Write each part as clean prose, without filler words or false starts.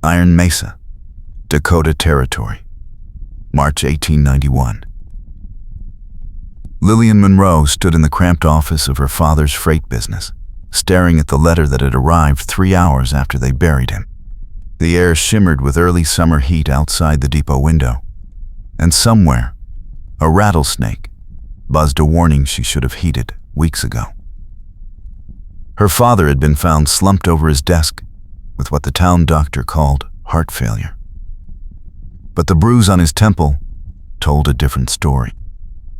Iron Mesa, Dakota Territory, March 1891. Lillian Monroe stood in the cramped office of her father's freight business, staring at the letter that had arrived 3 hours after they buried him. The air shimmered with early summer heat outside the depot window, and somewhere, a rattlesnake buzzed a warning she should have heeded weeks ago. Her father had been found slumped over his desk with what the town doctor called heart failure. But the bruise on his temple told a different story.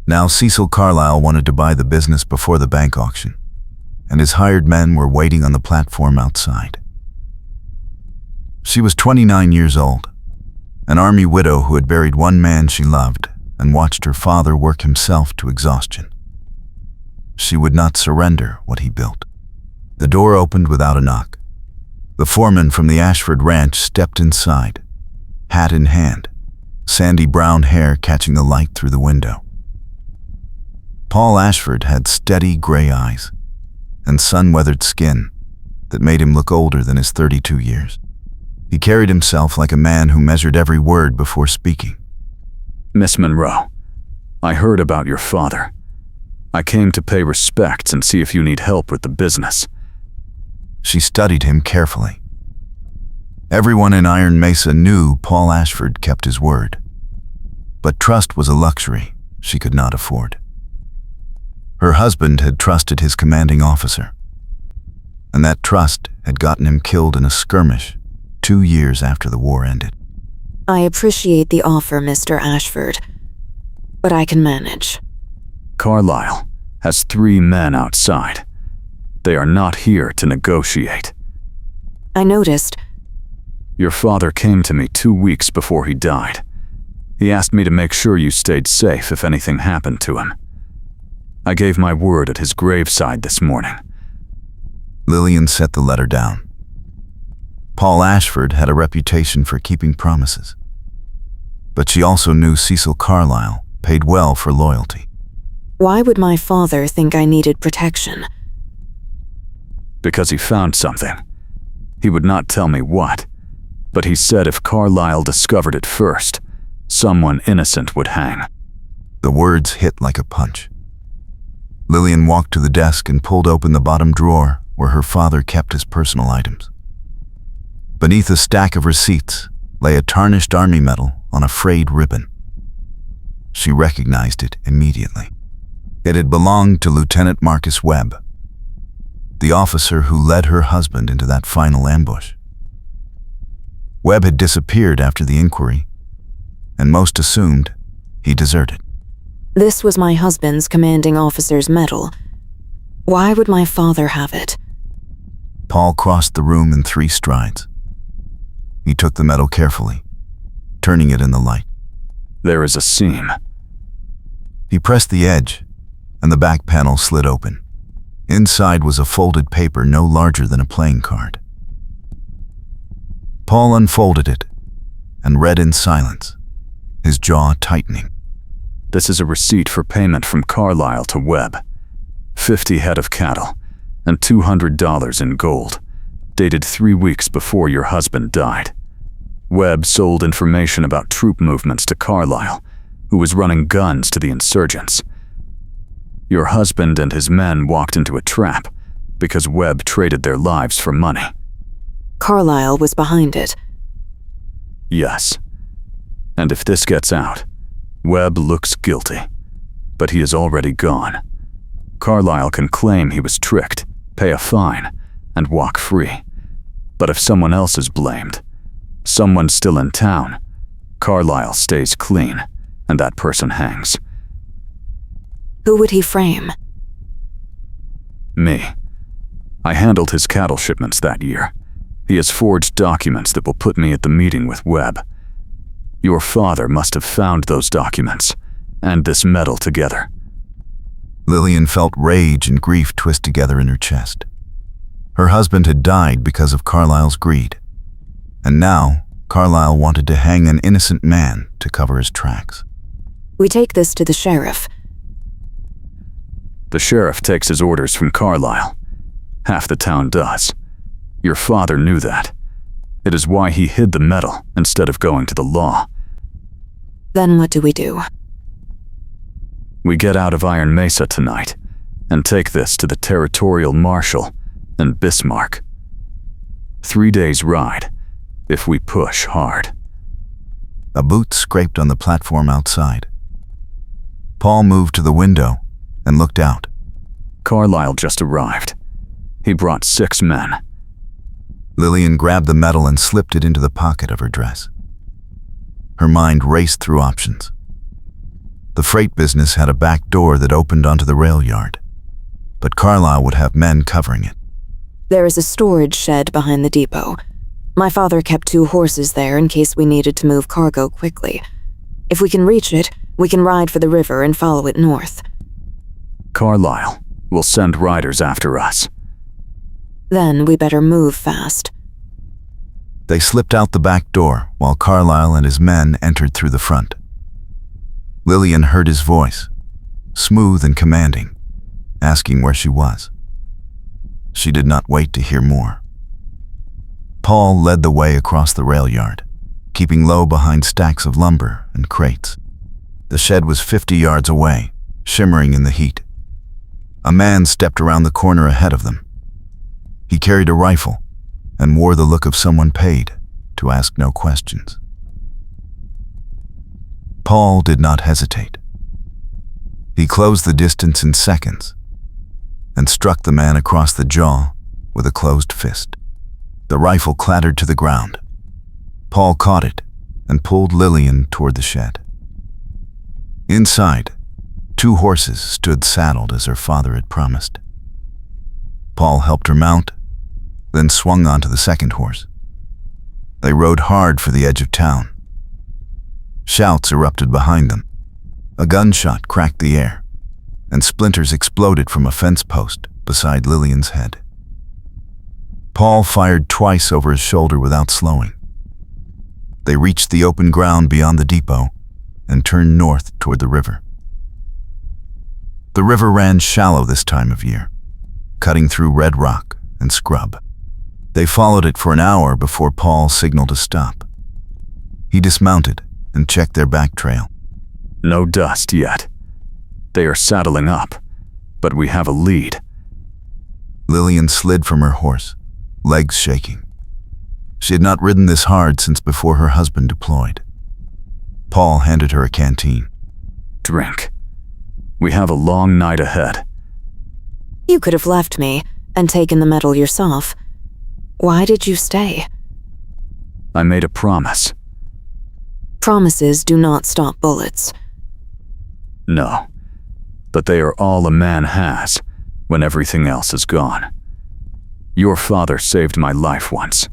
Now Cecil Carlyle wanted to buy the business before the bank auction, and his hired men were waiting on the platform outside. She was 29 years old, an army widow who had buried one man she loved and watched her father work himself to exhaustion. She would not surrender what he built. The door opened without a knock. The foreman from the Ashford Ranch stepped inside, hat in hand, sandy brown hair catching the light through the window. Paul Ashford had steady gray eyes and sun-weathered skin that made him look older than his 32 years. He carried himself like a man who measured every word before speaking. Miss Monroe, I heard about your father. I came to pay respects and see if you need help with the business. She studied him carefully. Everyone in Iron Mesa knew Paul Ashford kept his word, but trust was a luxury she could not afford. Her husband had trusted his commanding officer, and that trust had gotten him killed in a skirmish 2 years after the war ended. I appreciate the offer, Mr. Ashford, but I can manage. Carlyle has 3 men outside. They are not here to negotiate. I noticed. Your father came to me 2 weeks before he died. He asked me to make sure you stayed safe if anything happened to him. I gave my word at his graveside this morning. Lillian set the letter down. Paul Ashford had a reputation for keeping promises, but she also knew Cecil Carlyle paid well for loyalty. Why would my father think I needed protection? Because he found something. He would not tell me what, but he said if Carlyle discovered it first, someone innocent would hang. The words hit like a punch. Lillian walked to the desk and pulled open the bottom drawer where her father kept his personal items. Beneath a stack of receipts lay a tarnished army medal on a frayed ribbon. She recognized it immediately. It had belonged to Lieutenant Marcus Webb, the officer who led her husband into that final ambush. Webb had disappeared after the inquiry, and most assumed he deserted. This was my husband's commanding officer's medal. Why would my father have it? Paul crossed the room in 3 strides. He took the medal carefully, turning it in the light. There is a seam. He pressed the edge, and the back panel slid open. Inside was a folded paper no larger than a playing card. Paul unfolded it and read in silence, his jaw tightening. This is a receipt for payment from Carlyle to Webb. 50 head of cattle and $200 in gold, dated 3 weeks before your husband died. Webb sold information about troop movements to Carlyle, who was running guns to the insurgents. Your husband and his men walked into a trap because Webb traded their lives for money. Carlyle was behind it. Yes. And if this gets out, Webb looks guilty, but he is already gone. Carlyle can claim he was tricked, pay a fine, and walk free. But if someone else is blamed, someone still in town, Carlyle stays clean, and that person hangs. Who would he frame? Me. I handled his cattle shipments that year. He has forged documents that will put me at the meeting with Webb. Your father must have found those documents and this medal together. Lillian felt rage and grief twist together in her chest. Her husband had died because of Carlyle's greed, and now Carlyle wanted to hang an innocent man to cover his tracks. We take this to the sheriff. The sheriff takes his orders from Carlyle. Half the town does. Your father knew that. It is why he hid the metal instead of going to the law. Then what do we do? We get out of Iron Mesa tonight and take this to the territorial marshal in Bismarck. 3 days ride, if we push hard. A boot scraped on the platform outside. Paul moved to the window and looked out. Carlyle just arrived. He brought 6 men. Lillian grabbed the metal and slipped it into the pocket of her dress. Her mind raced through options. The freight business had a back door that opened onto the rail yard, but Carlyle would have men covering it. There is a storage shed behind the depot. My father kept 2 horses there in case we needed to move cargo quickly. If we can reach it, we can ride for the river and follow it north. Carlyle will send riders after us. Then we better move fast. They slipped out the back door while Carlyle and his men entered through the front. Lillian heard his voice, smooth and commanding, asking where she was. She did not wait to hear more. Paul led the way across the rail yard, keeping low behind stacks of lumber and crates. The shed was 50 yards away, shimmering in the heat. A man stepped around the corner ahead of them. He carried a rifle and wore the look of someone paid to ask no questions. Paul did not hesitate. He closed the distance in seconds and struck the man across the jaw with a closed fist. The rifle clattered to the ground. Paul caught it and pulled Lillian toward the shed. Inside, 2 horses stood saddled as her father had promised. Paul helped her mount, then swung onto the second horse. They rode hard for the edge of town. Shouts erupted behind them. A gunshot cracked the air, and splinters exploded from a fence post beside Lillian's head. Paul fired twice over his shoulder without slowing. They reached the open ground beyond the depot and turned north toward the river. The river ran shallow this time of year, cutting through red rock and scrub. They followed it for an hour before Paul signaled to stop. He dismounted and checked their back trail. No dust yet. They are saddling up, but we have a lead. Lillian slid from her horse, legs shaking. She had not ridden this hard since before her husband deployed. Paul handed her a canteen. Drink. We have a long night ahead. You could have left me and taken the metal yourself. Why did you stay? I made a promise. Promises do not stop bullets. No, but they are all a man has when everything else is gone. Your father saved my life once.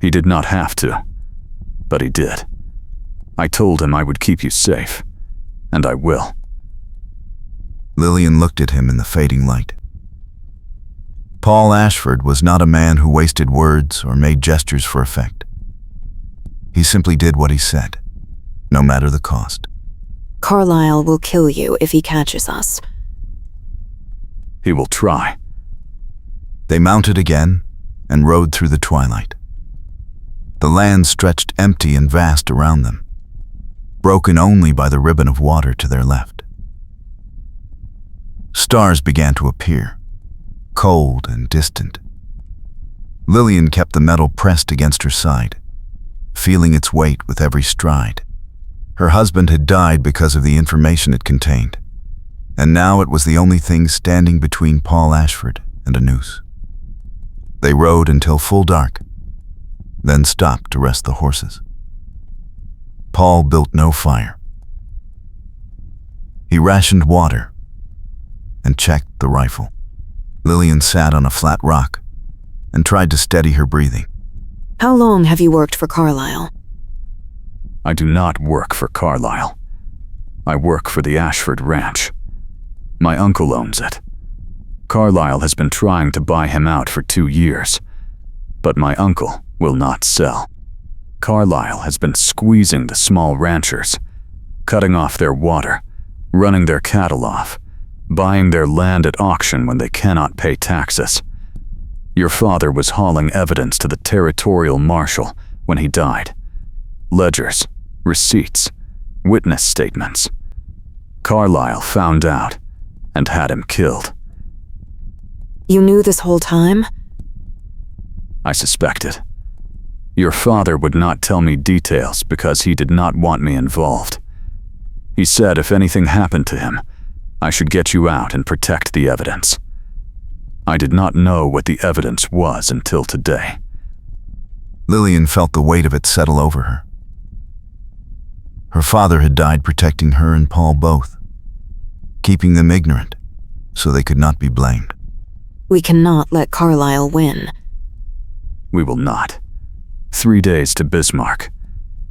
He did not have to, but he did. I told him I would keep you safe, and I will. Lillian looked at him in the fading light. Paul Ashford was not a man who wasted words or made gestures for effect. He simply did what he said, no matter the cost. Carlyle will kill you if he catches us. He will try. They mounted again and rode through the twilight. The land stretched empty and vast around them, broken only by the ribbon of water to their left. Stars began to appear, cold and distant. Lillian kept the metal pressed against her side, feeling its weight with every stride. Her husband had died because of the information it contained, and now it was the only thing standing between Paul Ashford and a noose. They rode until full dark, then stopped to rest the horses. Paul built no fire. He rationed water and checked the rifle. Lillian sat on a flat rock and tried to steady her breathing. How long have you worked for Carlyle? I do not work for Carlyle. I work for the Ashford Ranch. My uncle owns it. Carlyle has been trying to buy him out for 2 years, but my uncle will not sell. Carlyle has been squeezing the small ranchers, cutting off their water, running their cattle off, buying their land at auction when they cannot pay taxes. Your father was hauling evidence to the territorial marshal when he died. Ledgers, receipts, witness statements. Carlyle found out and had him killed. You knew this whole time? I suspected. Your father would not tell me details because he did not want me involved. He said if anything happened to him, I should get you out and protect the evidence. I did not know what the evidence was until today. Lillian felt the weight of it settle over her. Her father had died protecting her and Paul both, keeping them ignorant so they could not be blamed. We cannot let Carlyle win. We will not. 3 days to Bismarck.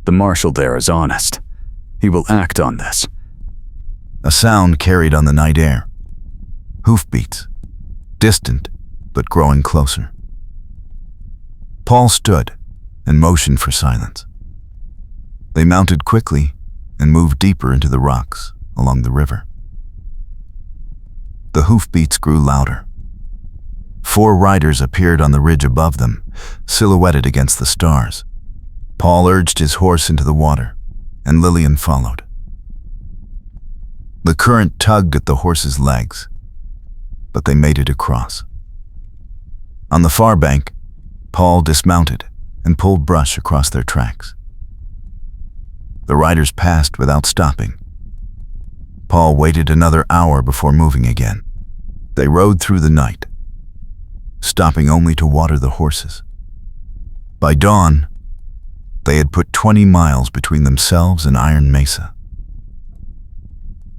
The marshal there is honest. He will act on this. A sound carried on the night air. Hoofbeats, distant but growing closer. Paul stood and motioned for silence. They mounted quickly and moved deeper into the rocks along the river. The hoofbeats grew louder. 4 riders appeared on the ridge above them, silhouetted against the stars. Paul urged his horse into the water, and Lillian followed. The current tugged at the horse's legs, but they made it across. On the far bank, Paul dismounted and pulled brush across their tracks. The riders passed without stopping. Paul waited another hour before moving again. They rode through the night, stopping only to water the horses. By dawn, they had put 20 miles between themselves and Iron Mesa.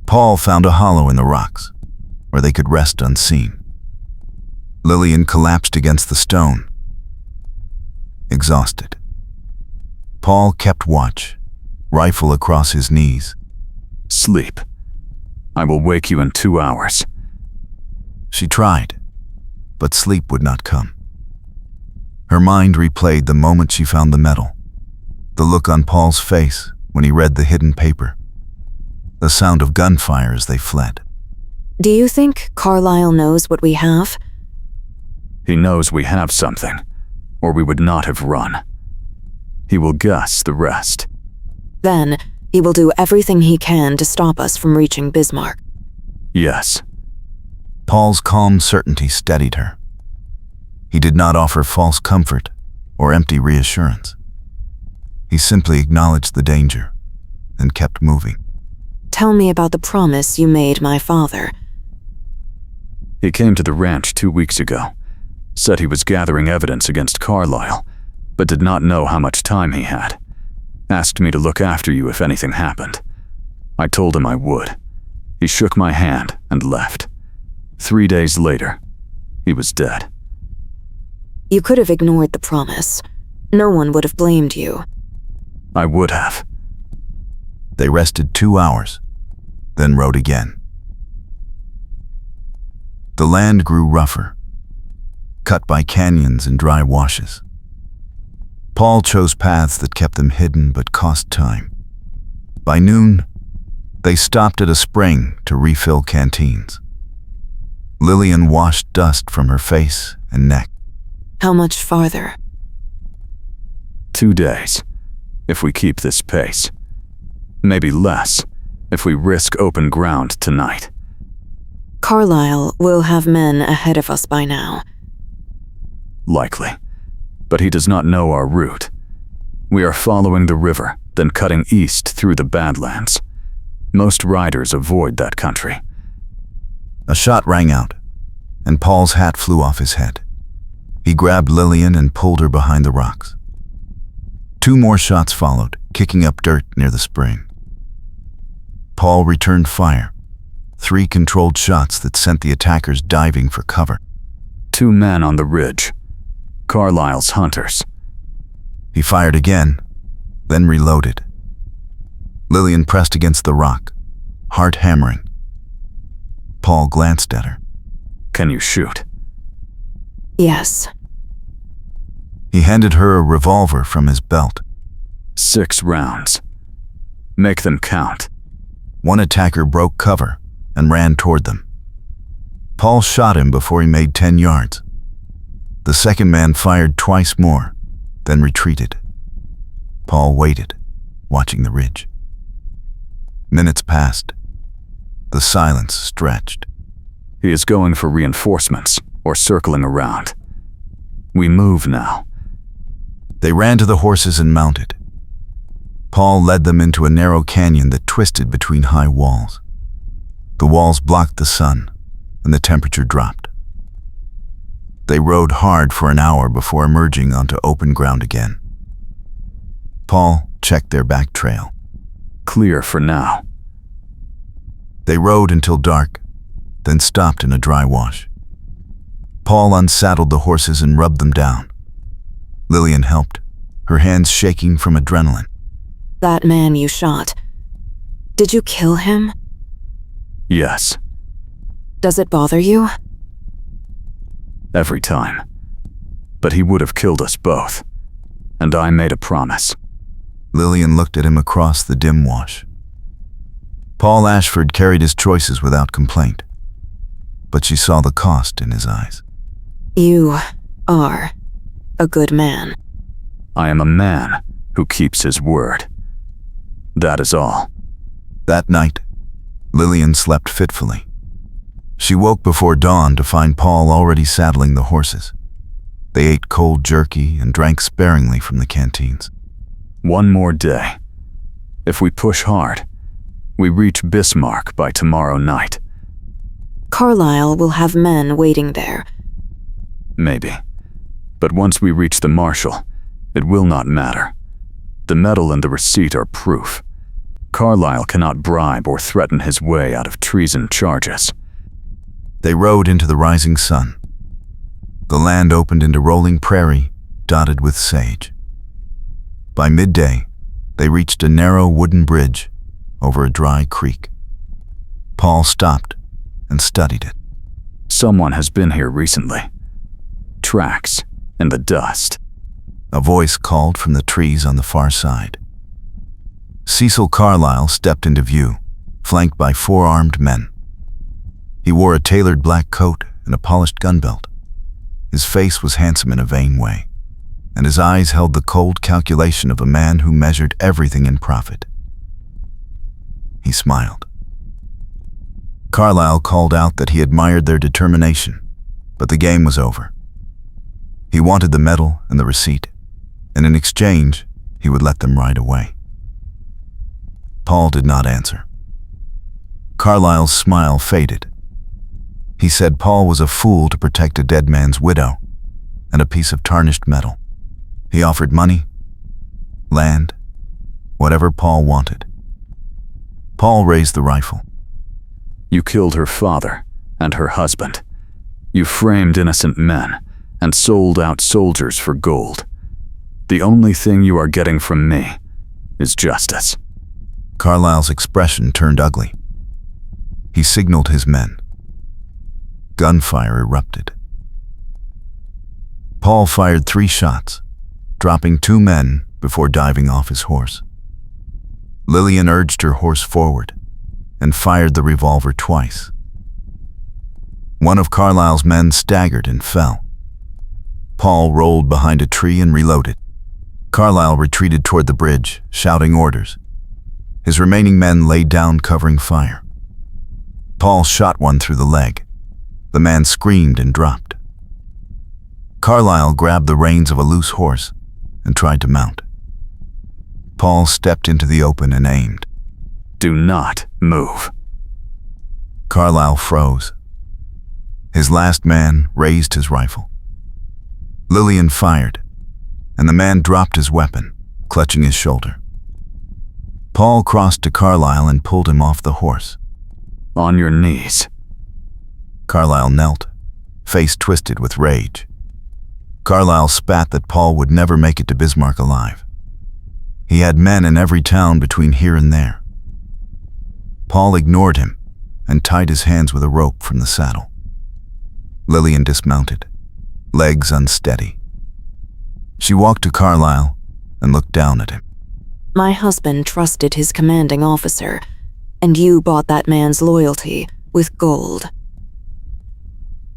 Paul found a hollow in the rocks where they could rest unseen. Lillian collapsed against the stone, exhausted. Paul kept watch, rifle across his knees. Sleep. I will wake you in 2 hours. She tried, but sleep would not come. Her mind replayed the moment she found the medal, the look on Paul's face when he read the hidden paper, the sound of gunfire as they fled. Do you think Carlyle knows what we have? He knows we have something, or we would not have run. He will guess the rest. Then, he will do everything he can to stop us from reaching Bismarck. Yes. Paul's calm certainty steadied her. He did not offer false comfort or empty reassurance. He simply acknowledged the danger and kept moving. Tell me about the promise you made my father. He came to the ranch 2 weeks ago, said he was gathering evidence against Carlyle, but did not know how much time he had. Asked me to look after you if anything happened. I told him I would. He shook my hand and left. 3 days later, he was dead. You could have ignored the promise. No one would have blamed you. I would have. They rested 2 hours, then rode again. The land grew rougher, cut by canyons and dry washes. Paul chose paths that kept them hidden but cost time. By noon, they stopped at a spring to refill canteens. Lillian washed dust from her face and neck. How much farther? 2 days, if we keep this pace. Maybe less, if we risk open ground tonight. Carlyle will have men ahead of us by now. Likely, but he does not know our route. We are following the river, then cutting east through the Badlands. Most riders avoid that country. A shot rang out, and Paul's hat flew off his head. He grabbed Lillian and pulled her behind the rocks. 2 more shots followed, kicking up dirt near the spring. Paul returned fire, 3 controlled shots that sent the attackers diving for cover. 2 men on the ridge. Carlyle's hunters. He fired again, then reloaded. Lillian pressed against the rock, heart hammering. Paul glanced at her. Can you shoot? Yes. He handed her a revolver from his belt. 6 rounds. Make them count. One attacker broke cover and ran toward them. Paul shot him before he made 10 yards. The second man fired twice more, then retreated. Paul waited, watching the ridge. Minutes passed. The silence stretched. He is going for reinforcements or circling around. We move now. They ran to the horses and mounted. Paul led them into a narrow canyon that twisted between high walls. The walls blocked the sun, and the temperature dropped. They rode hard for an hour before emerging onto open ground again. Paul checked their back trail. Clear for now. They rode until dark, then stopped in a dry wash. Paul unsaddled the horses and rubbed them down. Lillian helped, her hands shaking from adrenaline. That man you shot. Did you kill him? Yes, Does it bother you? every time. But he would have killed us both. And I made a promise. Lillian looked at him across the dim wash. Paul Ashford carried his choices without complaint, but she saw the cost in his eyes. You are a good man. I am a man who keeps his word. That is all. That night, Lillian slept fitfully. She woke before dawn to find Paul already saddling the horses. They ate cold jerky and drank sparingly from the canteens. One more day. If we push hard, we reach Bismarck by tomorrow night. Carlisle will have men waiting there. Maybe. But once we reach the marshal, it will not matter. The medal and the receipt are proof. Carlisle cannot bribe or threaten his way out of treason charges. They rode into the rising sun. The land opened into rolling prairie, dotted with sage. By midday, they reached a narrow wooden bridge over a dry creek. Paul stopped and studied it. Someone has been here recently. Tracks in the dust. A voice called from the trees on the far side. Cecil Carlisle stepped into view, flanked by 4 armed men. He wore a tailored black coat and a polished gun belt. His face was handsome in a vain way, and his eyes held the cold calculation of a man who measured everything in profit. He smiled. Carlisle called out that he admired their determination, but the game was over. He wanted the medal and the receipt, and in exchange, he would let them ride away. Paul did not answer. Carlisle's smile faded. He said Paul was a fool to protect a dead man's widow and a piece of tarnished metal. He offered money, land, whatever Paul wanted. Paul raised the rifle. You killed her father and her husband. You framed innocent men and sold out soldiers for gold. The only thing you are getting from me is justice. Carlisle's expression turned ugly. He signaled his men. Gunfire erupted. Paul fired 3 shots, dropping 2 men before diving off his horse. Lillian urged her horse forward and fired the revolver twice. One of Carlisle's men staggered and fell. Paul rolled behind a tree and reloaded. Carlisle retreated toward the bridge, shouting orders. His remaining men laid down covering fire. Paul shot one through the leg. The man screamed and dropped. Carlisle grabbed the reins of a loose horse and tried to mount. Paul stepped into the open and aimed. Do not move. Carlisle froze. His last man raised his rifle. Lillian fired, and the man dropped his weapon, clutching his shoulder. Paul crossed to Carlisle and pulled him off the horse. On your knees. Carlisle knelt, face twisted with rage. Carlisle spat that Paul would never make it to Bismarck alive. He had men in every town between here and there. Paul ignored him and tied his hands with a rope from the saddle. Lillian dismounted, legs unsteady. She walked to Carlisle and looked down at him. My husband trusted his commanding officer, and you bought that man's loyalty with gold.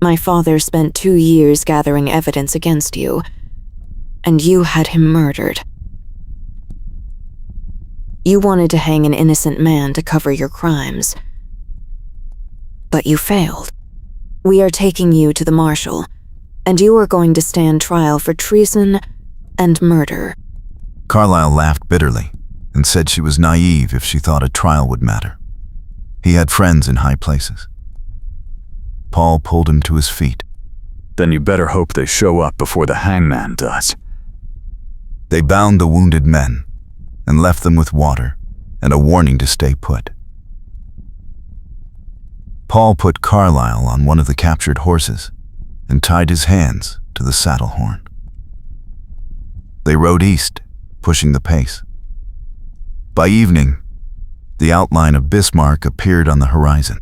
My father spent 2 years gathering evidence against you, and you had him murdered. You wanted to hang an innocent man to cover your crimes, but you failed. We are taking you to the marshal, and you are going to stand trial for treason and murder. Carlyle laughed bitterly and said she was naive if she thought a trial would matter. He had friends in high places. Paul pulled him to his feet. Then you better hope they show up before the hangman does. They bound the wounded men and left them with water and a warning to stay put. Paul put Carlyle on one of the captured horses and tied his hands to the saddle horn. They rode east, pushing the pace. By evening, the outline of Bismarck appeared on the horizon.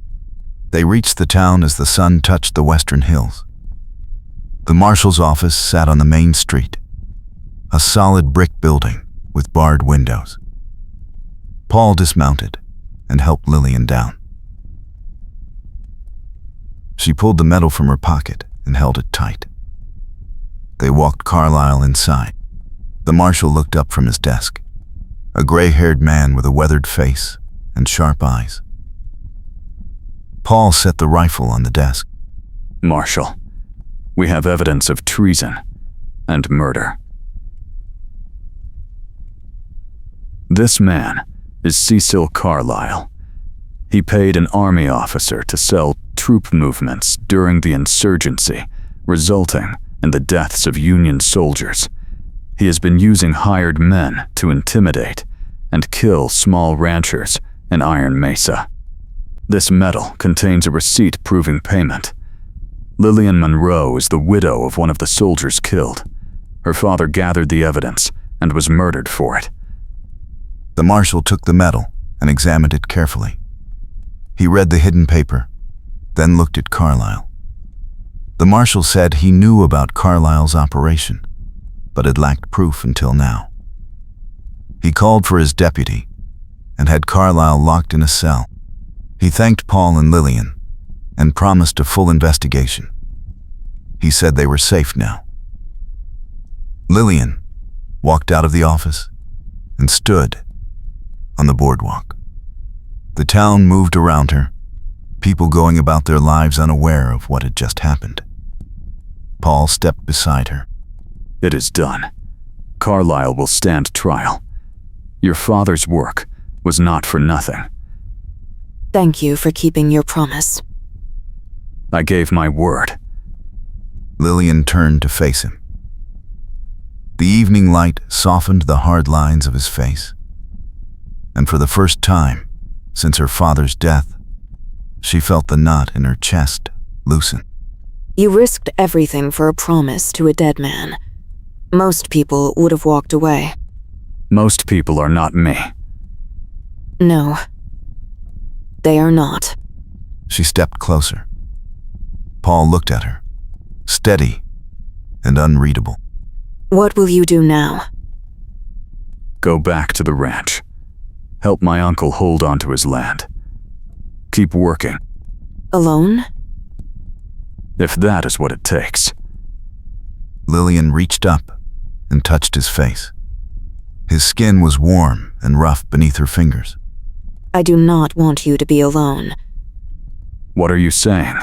They reached the town as the sun touched the western hills. The marshal's office sat on the main street, a solid brick building with barred windows. Paul dismounted and helped Lillian down. She pulled the medal from her pocket and held it tight. They walked Carlyle inside. The marshal looked up from his desk, a gray-haired man with a weathered face and sharp eyes. Paul set the rifle on the desk. Marshal, we have evidence of treason and murder. This man is Cecil Carlyle. He paid an army officer to sell troop movements during the insurgency, resulting in the deaths of Union soldiers. He has been using hired men to intimidate and kill small ranchers in Iron Mesa. This medal contains a receipt proving payment. Lillian Monroe is the widow of one of the soldiers killed. Her father gathered the evidence and was murdered for it. The marshal took the medal and examined it carefully. He read the hidden paper, then looked at Carlyle. The marshal said he knew about Carlyle's operation, but had lacked proof until now. He called for his deputy and had Carlyle locked in a cell. He thanked Paul and Lillian and promised a full investigation. He said they were safe now. Lillian walked out of the office and stood on the boardwalk. The town moved around her, people going about their lives unaware of what had just happened. Paul stepped beside her. It is done. Carlyle will stand trial. Your father's work was not for nothing. Thank you for keeping your promise. I gave my word. Lillian turned to face him. The evening light softened the hard lines of his face, and for the first time since her father's death, she felt the knot in her chest loosen. You risked everything for a promise to a dead man. Most people would have walked away. Most people are not me. No, they are not. She stepped closer. Paul looked at her, steady and unreadable. What will you do now? Go back to the ranch. Help my uncle hold on to his land. Keep working. Alone? If that is what it takes. Lillian reached up and touched his face. His skin was warm and rough beneath her fingers. I do not want you to be alone. What are you saying?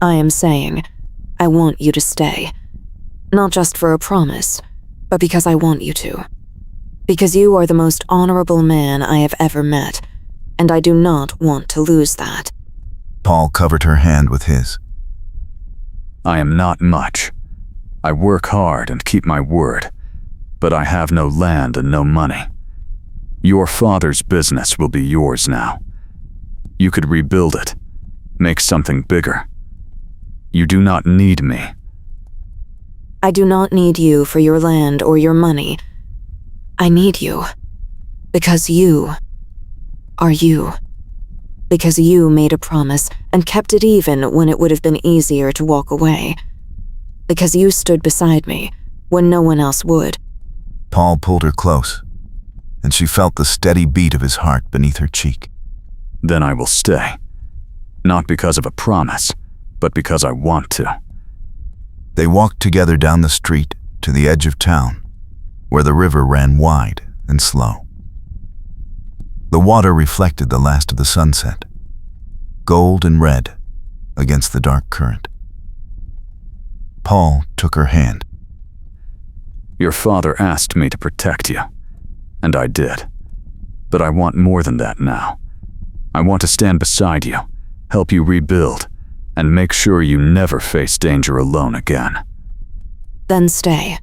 I am saying, I want you to stay. Not just for a promise, but because I want you to. Because you are the most honorable man I have ever met, and I do not want to lose that. Paul covered her hand with his. I am not much. I work hard and keep my word, but I have no land and no money. Your father's business will be yours now. You could rebuild it, make something bigger. You do not need me. I do not need you for your land or your money. I need you because you are you. Because you made a promise and kept it even when it would have been easier to walk away. Because you stood beside me when no one else would. Paul pulled her close, and she felt the steady beat of his heart beneath her cheek. Then I will stay. Not because of a promise, but because I want to. They walked together down the street to the edge of town, where the river ran wide and slow. The water reflected the last of the sunset, gold and red against the dark current. Paul took her hand. Your father asked me to protect you, and I did. But I want more than that now. I want to stand beside you, help you rebuild, and make sure you never face danger alone again. Then stay.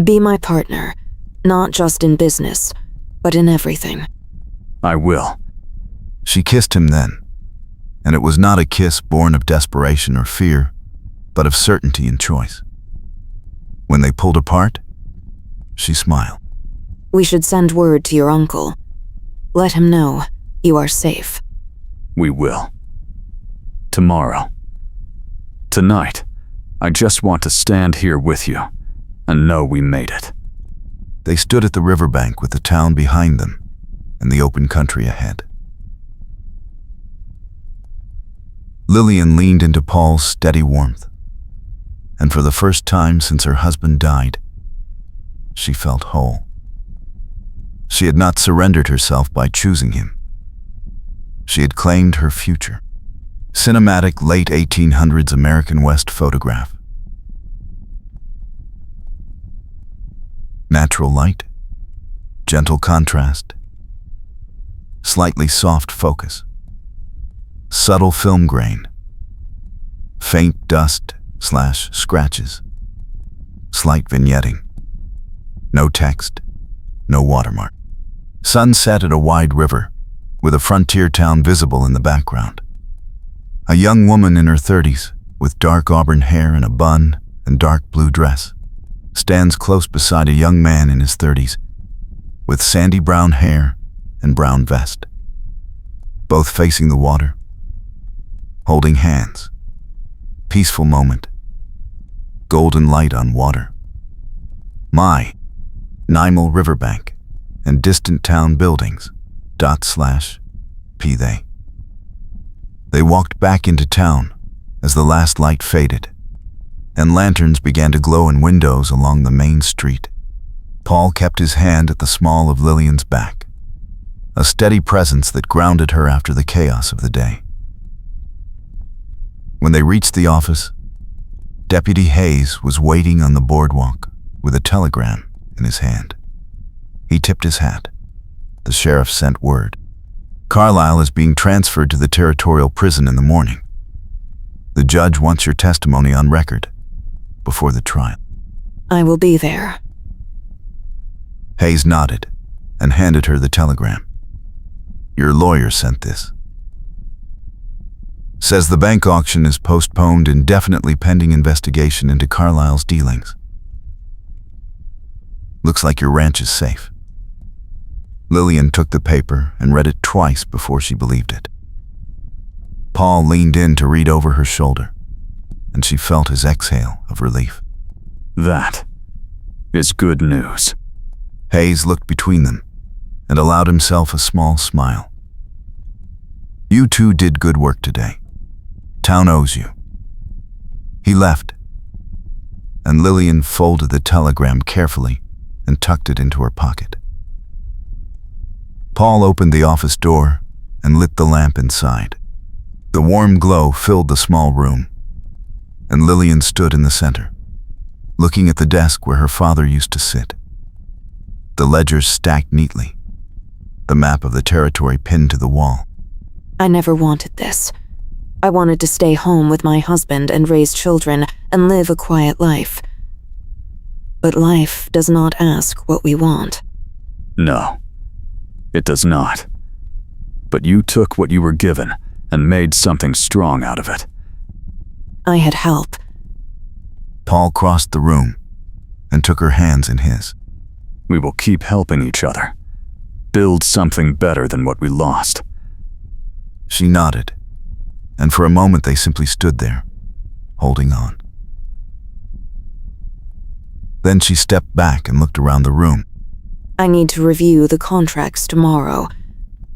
Be my partner, not just in business, but in everything. I will. She kissed him then, and it was not a kiss born of desperation or fear, but of certainty and choice. When they pulled apart, she smiled. We should send word to your uncle. Let him know you are safe. We will. Tomorrow. Tonight, I just want to stand here with you and know we made it. They stood at the riverbank with the town behind them and the open country ahead. Lillian leaned into Paul's steady warmth, and for the first time since her husband died, she felt whole. She had not surrendered herself by choosing him. She had claimed her future. Cinematic late 1800s American West photograph. Natural light, gentle contrast, slightly soft focus, subtle film grain, faint dust/scratches, slight vignetting, no text, no watermark. Sunset at a wide river, with a frontier town visible in the background. A young woman in her 30s, with dark auburn hair in a bun and dark blue dress, stands close beside a young man in his 30s, with sandy brown hair and brown vest. Both facing the water, holding hands. Peaceful moment. Golden light on water. Nimel riverbank and distant town buildings. /P they. They walked back into town as the last light faded, and lanterns began to glow in windows along the main street. Paul kept his hand at the small of Lillian's back, a steady presence that grounded her after the chaos of the day. When they reached the office, Deputy Hayes was waiting on the boardwalk with a telegram in his hand. He tipped his hat. The sheriff sent word. Carlisle is being transferred to the territorial prison in the morning. The judge wants your testimony on record before the trial. I will be there. Hayes nodded and handed her the telegram. Your lawyer sent this. Says the bank auction is postponed indefinitely pending investigation into Carlisle's dealings. Looks like your ranch is safe. Lillian took the paper and read it twice before she believed it. Paul leaned in to read over her shoulder, and she felt his exhale of relief. That is good news. Hayes looked between them and allowed himself a small smile. You two did good work today. Town owes you. He left, and Lillian folded the telegram carefully and tucked it into her pocket. Paul opened the office door and lit the lamp inside. The warm glow filled the small room, and Lillian stood in the center, looking at the desk where her father used to sit. The ledgers stacked neatly, the map of the territory pinned to the wall. I never wanted this. I wanted to stay home with my husband and raise children and live a quiet life. But life does not ask what we want. No, it does not. But you took what you were given and made something strong out of it. I had help. Paul crossed the room and took her hands in his. We will keep helping each other. Build something better than what we lost. She nodded, and for a moment they simply stood there, holding on. Then she stepped back and looked around the room. I need to review the contracts tomorrow.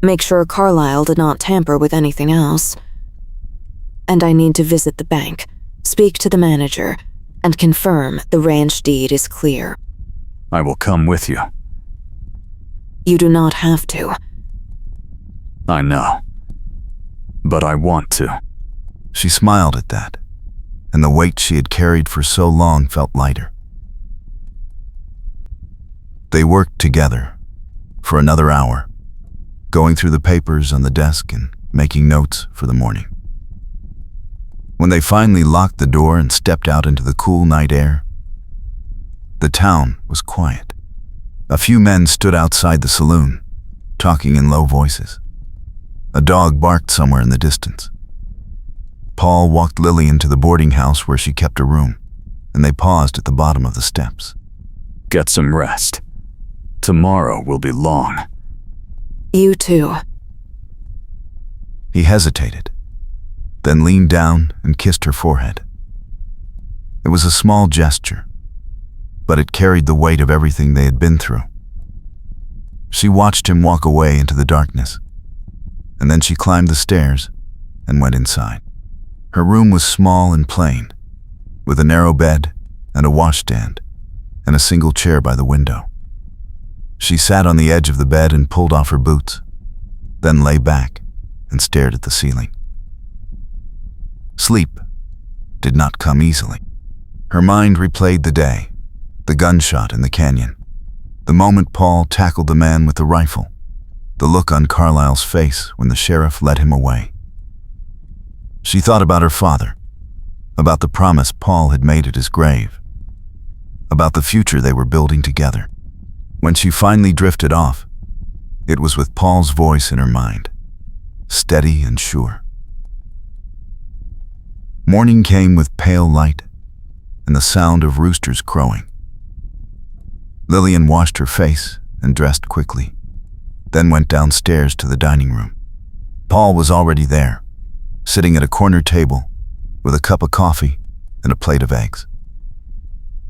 Make sure Carlisle did not tamper with anything else. and I need to visit the bank, speak to the manager, and confirm the ranch deed is clear. I will come with you. You do not have to. I know. But I want to. She smiled at that, and the weight she had carried for so long felt lighter. They worked together for another hour, going through the papers on the desk and making notes for the morning. When they finally locked the door and stepped out into the cool night air, the town was quiet. A few men stood outside the saloon, talking in low voices. A dog barked somewhere in the distance. Paul walked Lillian to the boarding house where she kept a room, and they paused at the bottom of the steps. Get some rest. Tomorrow will be long. You too. He hesitated, then leaned down and kissed her forehead. It was a small gesture, but it carried the weight of everything they had been through. She watched him walk away into the darkness, and then she climbed the stairs and went inside. Her room was small and plain, with a narrow bed and a washstand and a single chair by the window. She sat on the edge of the bed and pulled off her boots, then lay back and stared at the ceiling. Sleep did not come easily. Her mind replayed the day, the gunshot in the canyon, the moment Paul tackled the man with the rifle, the look on Carlisle's face when the sheriff led him away. She thought about her father, about the promise Paul had made at his grave, about the future they were building together. When she finally drifted off, it was with Paul's voice in her mind, steady and sure. Morning came with pale light and the sound of roosters crowing. Lillian washed her face and dressed quickly, then went downstairs to the dining room. Paul was already there, sitting at a corner table with a cup of coffee and a plate of eggs.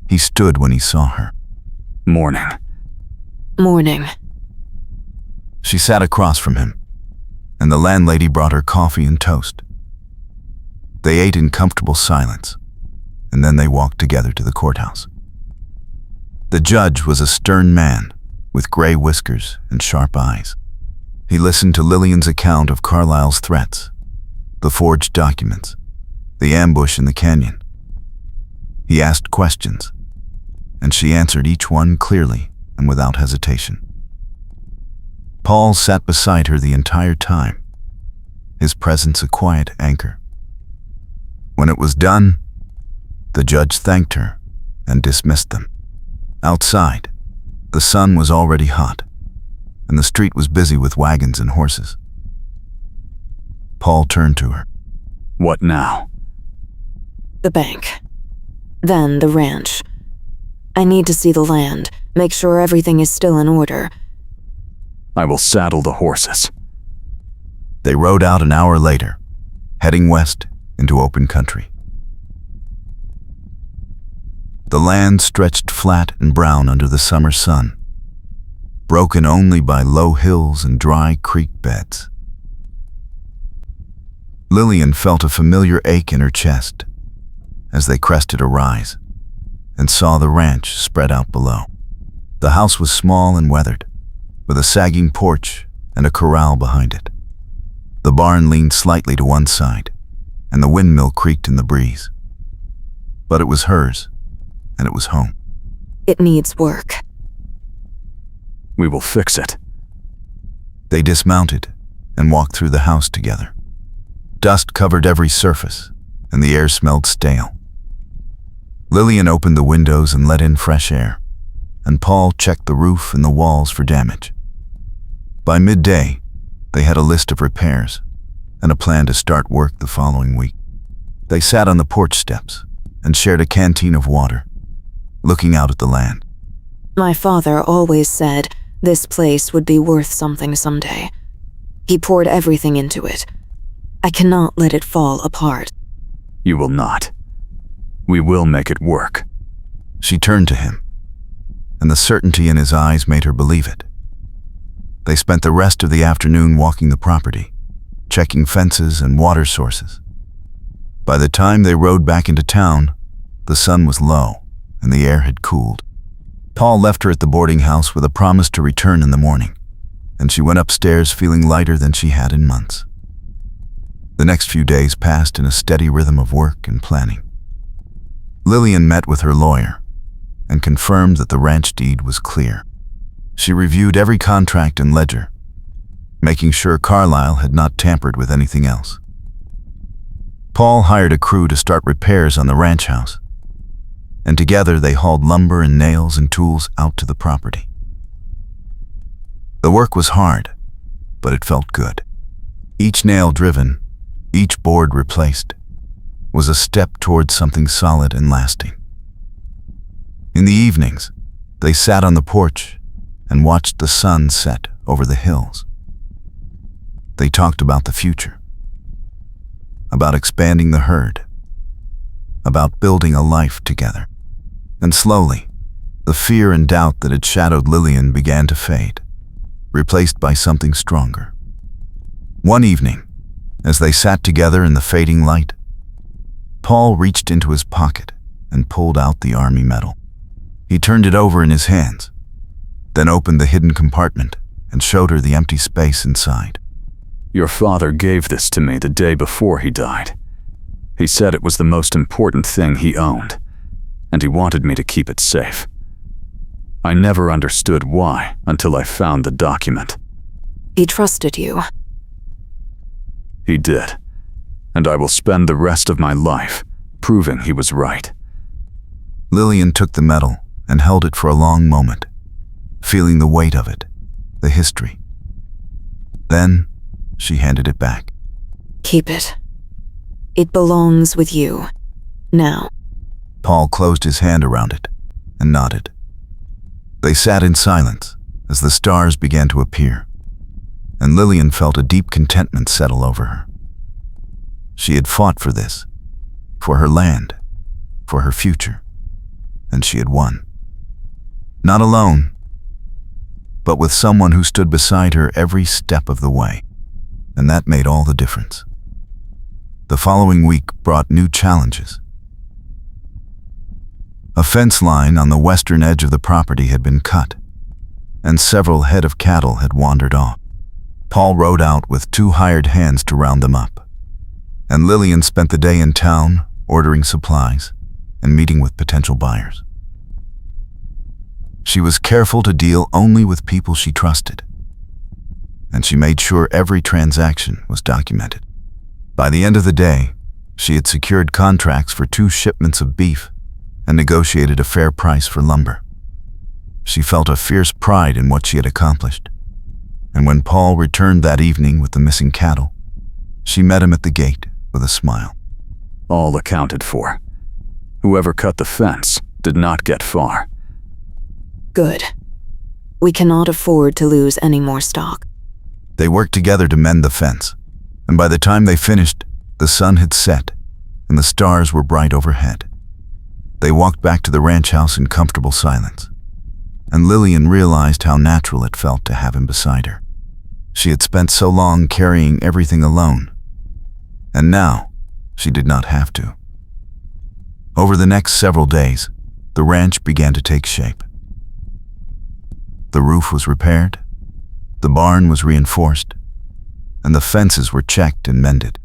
He stood when he saw her. Morning. Morning. She sat across from him, and the landlady brought her coffee and toast. They ate in comfortable silence, and then they walked together to the courthouse. The judge was a stern man with gray whiskers and sharp eyes. He listened to Lillian's account of Carlisle's threats, the forged documents, the ambush in the canyon. He asked questions, and she answered each one clearly and without hesitation. Paul sat beside her the entire time, his presence a quiet anchor. When it was done, the judge thanked her and dismissed them. Outside, the sun was already hot, and the street was busy with wagons and horses. Paul turned to her. What now? The bank. Then the ranch. I need to see the land, make sure everything is still in order. I will saddle the horses. They rode out an hour later, heading west into open country. The land stretched flat and brown under the summer sun, broken only by low hills and dry creek beds. Lillian felt a familiar ache in her chest as they crested a rise and saw the ranch spread out below. The house was small and weathered, with a sagging porch and a corral behind it. The barn leaned slightly to one side, and the windmill creaked in the breeze. But it was hers, and it was home. It needs work. We will fix it. They dismounted and walked through the house together. Dust covered every surface, and the air smelled stale. Lillian opened the windows and let in fresh air, and Paul checked the roof and the walls for damage. By midday, they had a list of repairs and a plan to start work the following week. They sat on the porch steps and shared a canteen of water, looking out at the land. My father always said this place would be worth something someday. He poured everything into it. I cannot let it fall apart. You will not. We will make it work. She turned to him, and the certainty in his eyes made her believe it. They spent the rest of the afternoon walking the property, checking fences and water sources. By the time they rode back into town, the sun was low and the air had cooled. Paul left her at the boarding house with a promise to return in the morning, and she went upstairs feeling lighter than she had in months. The next few days passed in a steady rhythm of work and planning. Lillian met with her lawyer and confirmed that the ranch deed was clear. She reviewed every contract and ledger, making sure Carlisle had not tampered with anything else. Paul hired a crew to start repairs on the ranch house, and together they hauled lumber and nails and tools out to the property. The work was hard, but it felt good. Each nail driven, each board replaced, was a step towards something solid and lasting. In the evenings, they sat on the porch and watched the sun set over the hills. They talked about the future, about expanding the herd, about building a life together. And slowly, the fear and doubt that had shadowed Lillian began to fade, replaced by something stronger. One evening, as they sat together in the fading light, Paul reached into his pocket and pulled out the Army medal. He turned it over in his hands, then opened the hidden compartment and showed her the empty space inside. Your father gave this to me the day before he died. He said it was the most important thing he owned, and he wanted me to keep it safe. I never understood why until I found the document. He trusted you. He did, and I will spend the rest of my life proving he was right. Lillian took the medal and held it for a long moment, feeling the weight of it, the history. Then she handed it back. Keep it. It belongs with you. Now. Paul closed his hand around it and nodded. They sat in silence as the stars began to appear, and Lillian felt a deep contentment settle over her. She had fought for this, for her land, for her future, and she had won. Not alone, but with someone who stood beside her every step of the way, and that made all the difference. The following week brought new challenges. A fence line on the western edge of the property had been cut, and several head of cattle had wandered off. Paul rode out with 2 hired hands to round them up, and Lillian spent the day in town ordering supplies and meeting with potential buyers. She was careful to deal only with people she trusted, and she made sure every transaction was documented. By the end of the day, she had secured contracts for 2 shipments of beef and negotiated a fair price for lumber. She felt a fierce pride in what she had accomplished, and when Paul returned that evening with the missing cattle, she met him at the gate with a smile. All accounted for. Whoever cut the fence did not get far. Good. We cannot afford to lose any more stock. They worked together to mend the fence, and by the time they finished, the sun had set and the stars were bright overhead. They walked back to the ranch house in comfortable silence, and Lillian realized how natural it felt to have him beside her. She had spent so long carrying everything alone, and now she did not have to. Over the next several days, the ranch began to take shape. The roof was repaired, the barn was reinforced, and the fences were checked and mended.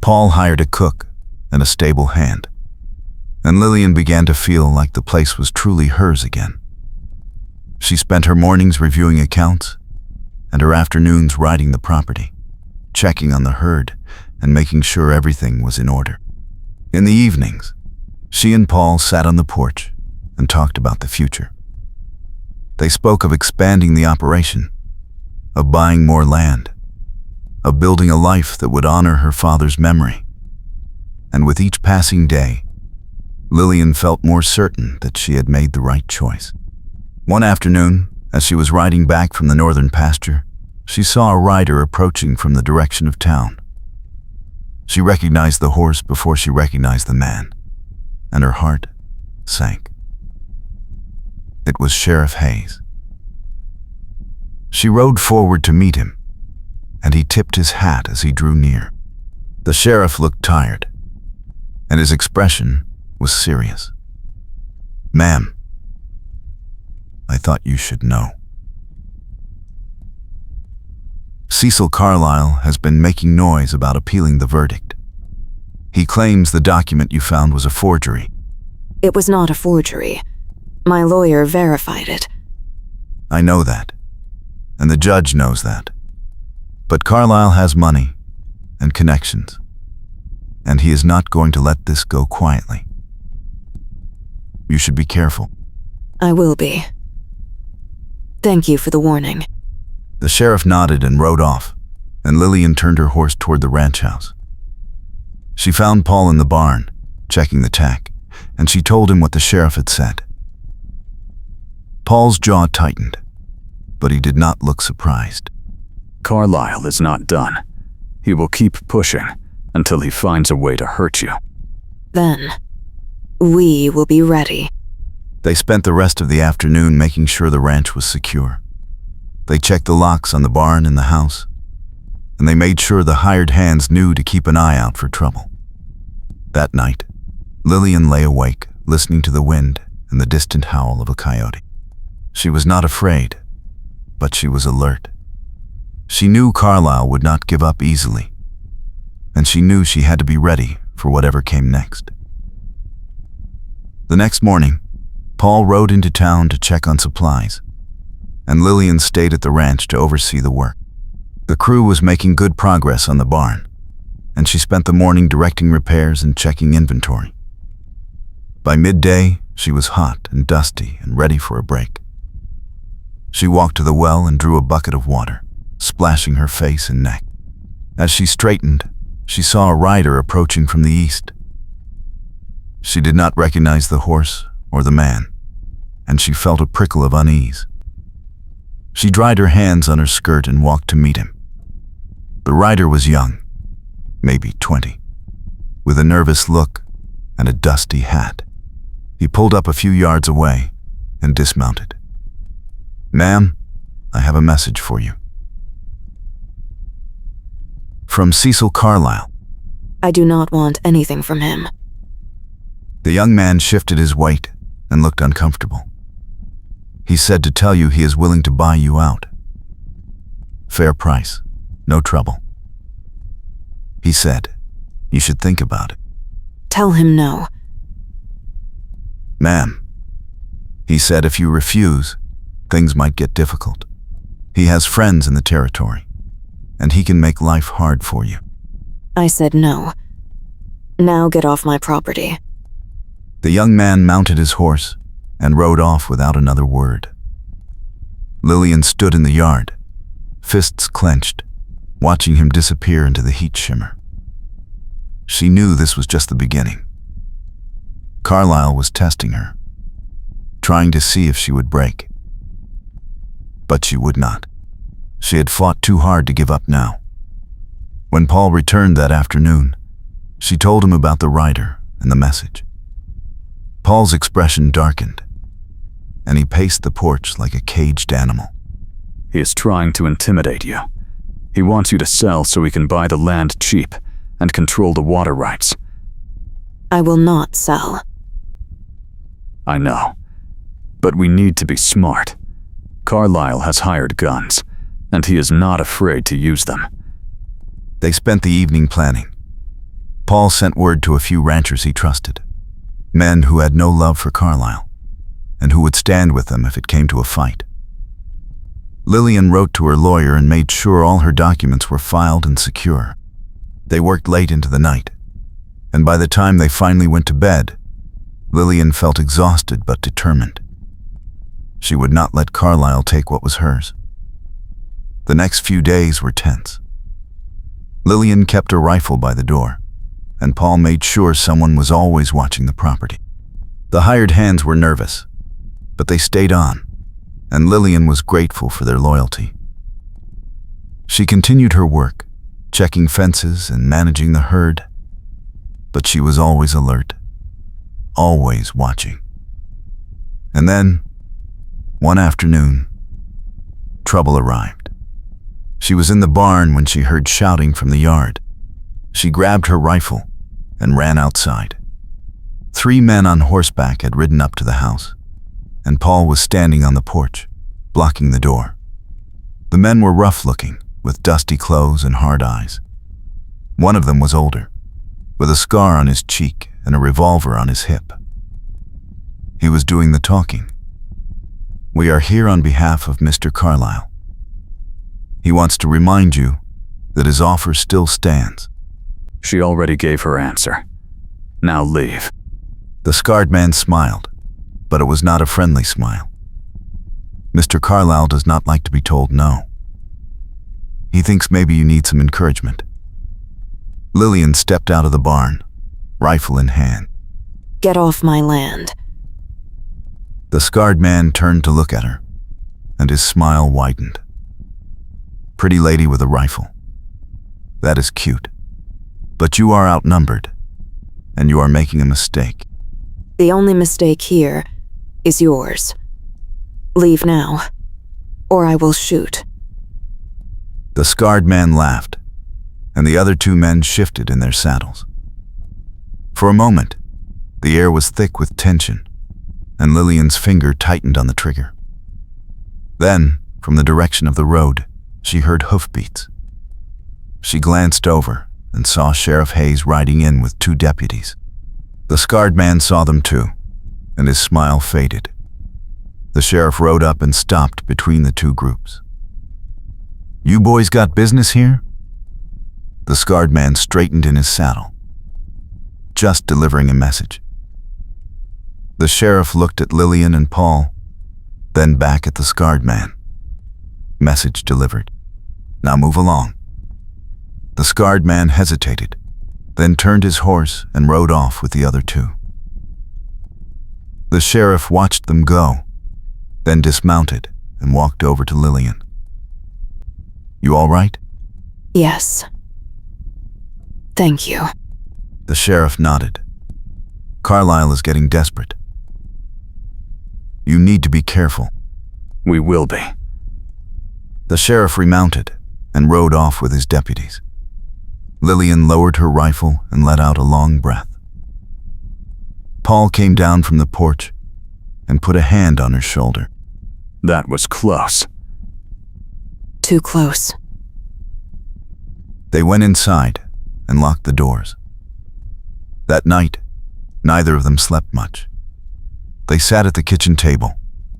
Paul hired a cook and a stable hand, and Lillian began to feel like the place was truly hers again. She spent her mornings reviewing accounts and her afternoons riding the property, checking on the herd and making sure everything was in order. In the evenings, she and Paul sat on the porch and talked about the future. They spoke of expanding the operation, of buying more land, of building a life that would honor her father's memory. And with each passing day, Lillian felt more certain that she had made the right choice. One afternoon, as she was riding back from the northern pasture, she saw a rider approaching from the direction of town. She recognized the horse before she recognized the man, and her heart sank. It was Sheriff Hayes. She rode forward to meet him, and he tipped his hat as he drew near. The sheriff looked tired, and his expression was serious. "Ma'am, I thought you should know. Cecil Carlyle has been making noise about appealing the verdict. He claims the document you found was a forgery." It was not a forgery. My lawyer verified it. "I know that, and the judge knows that. But Carlyle has money and connections, and he is not going to let this go quietly. You should be careful." I will be. Thank you for the warning. The sheriff nodded and rode off, and Lillian turned her horse toward the ranch house. She found Paul in the barn, checking the tack, and she told him what the sheriff had said. Paul's jaw tightened, but he did not look surprised. Carlyle is not done. He will keep pushing until he finds a way to hurt you. Then, we will be ready. They spent the rest of the afternoon making sure the ranch was secure. They checked the locks on the barn and the house, and they made sure the hired hands knew to keep an eye out for trouble. That night, Lillian lay awake, listening to the wind and the distant howl of a coyote. She was not afraid, but she was alert. She knew Carlyle would not give up easily, and she knew she had to be ready for whatever came next. The next morning, Paul rode into town to check on supplies, and Lillian stayed at the ranch to oversee the work. The crew was making good progress on the barn, and she spent the morning directing repairs and checking inventory. By midday, she was hot and dusty and ready for a break. She walked to the well and drew a bucket of water, splashing her face and neck. As she straightened, she saw a rider approaching from the east. She did not recognize the horse or the man, and she felt a prickle of unease. She dried her hands on her skirt and walked to meet him. The rider was young, maybe 20, with a nervous look and a dusty hat. He pulled up a few yards away and dismounted. "Ma'am, I have a message for you." From Cecil Carlyle. I do not want anything from him. The young man shifted his weight and looked uncomfortable. "He said to tell you he is willing to buy you out. Fair price, no trouble. He said, you should think about it." Tell him no. "Ma'am, he said if you refuse, things might get difficult. He has friends in the territory, and he can make life hard for you." I said no. Now get off my property. The young man mounted his horse and rode off without another word. Lillian stood in the yard, fists clenched, watching him disappear into the heat shimmer. She knew this was just the beginning. Carlyle was testing her, trying to see if she would break. But she would not. She had fought too hard to give up now. When Paul returned that afternoon, she told him about the rider and the message. Paul's expression darkened, and he paced the porch like a caged animal. He is trying to intimidate you. He wants you to sell so he can buy the land cheap and control the water rights. I will not sell. I know, but we need to be smart. Carlyle has hired guns, and he is not afraid to use them. They spent the evening planning. Paul sent word to a few ranchers he trusted, men who had no love for Carlyle, and who would stand with them if it came to a fight. Lillian wrote to her lawyer and made sure all her documents were filed and secure. They worked late into the night, and by the time they finally went to bed, Lillian felt exhausted but determined. She would not let Carlyle take what was hers. The next few days were tense. Lillian kept a rifle by the door, and Paul made sure someone was always watching the property. The hired hands were nervous, but they stayed on, and Lillian was grateful for their loyalty. She continued her work, checking fences and managing the herd, but she was always alert, always watching. And then, one afternoon, trouble arrived. She was in the barn when she heard shouting from the yard. She grabbed her rifle and ran outside. 3 men on horseback had ridden up to the house, and Paul was standing on the porch, blocking the door. The men were rough-looking, with dusty clothes and hard eyes. One of them was older, with a scar on his cheek and a revolver on his hip. He was doing the talking. "We are here on behalf of Mr. Carlyle. He wants to remind you that his offer still stands." She already gave her answer. Now leave. The scarred man smiled, but it was not a friendly smile. Mr. Carlyle does not like to be told no. He thinks maybe you need some encouragement. Lillian stepped out of the barn, rifle in hand. Get off my land. The scarred man turned to look at her, and his smile widened. "Pretty lady with a rifle. That is cute. But you are outnumbered, and you are making a mistake." The only mistake here is yours. Leave now, or I will shoot. The scarred man laughed, and the other 2 men shifted in their saddles. For a moment, the air was thick with tension, and Lillian's finger tightened on the trigger. Then, from the direction of the road, she heard hoofbeats. She glanced over and saw Sheriff Hayes riding in with 2 deputies. The scarred man saw them too, and his smile faded. The sheriff rode up and stopped between the 2 groups. "You boys got business here?" The scarred man straightened in his saddle, just delivering a message. The sheriff looked at Lillian and Paul, then back at the scarred man. Message delivered. "Now move along." The scarred man hesitated, then turned his horse and rode off with the other 2. The sheriff watched them go, then dismounted and walked over to Lillian. "You all right?" Yes. Thank you. The sheriff nodded. "Carlyle is getting desperate. You need to be careful." We will be. The sheriff remounted and rode off with his deputies. Lillian lowered her rifle and let out a long breath. Paul came down from the porch and put a hand on her shoulder. That was close. Too close. They went inside and locked the doors. That night, neither of them slept much. They sat at the kitchen table,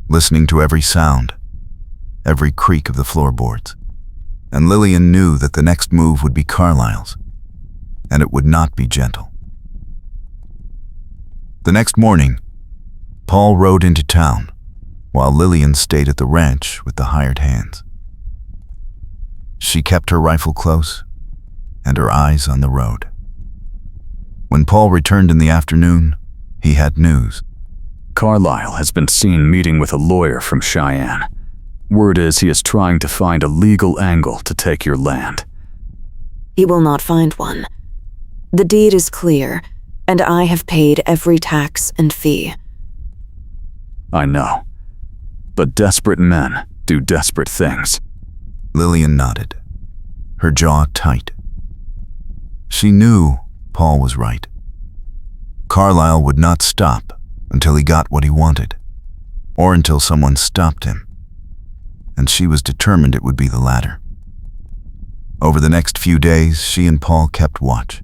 listening to every sound, every creak of the floorboards. And Lillian knew that the next move would be Carlyle's, and it would not be gentle. The next morning, Paul rode into town, while Lillian stayed at the ranch with the hired hands. She kept her rifle close and her eyes on the road. When Paul returned in the afternoon, he had news. Carlyle has been seen meeting with a lawyer from Cheyenne. Word is he is trying to find a legal angle to take your land. He will not find one. The deed is clear, and I have paid every tax and fee. I know. But desperate men do desperate things. Lillian nodded, her jaw tight. She knew Paul was right. Carlyle would not stop until he got what he wanted, or until someone stopped him. And she was determined it would be the latter. Over the next few days, she and Paul kept watch,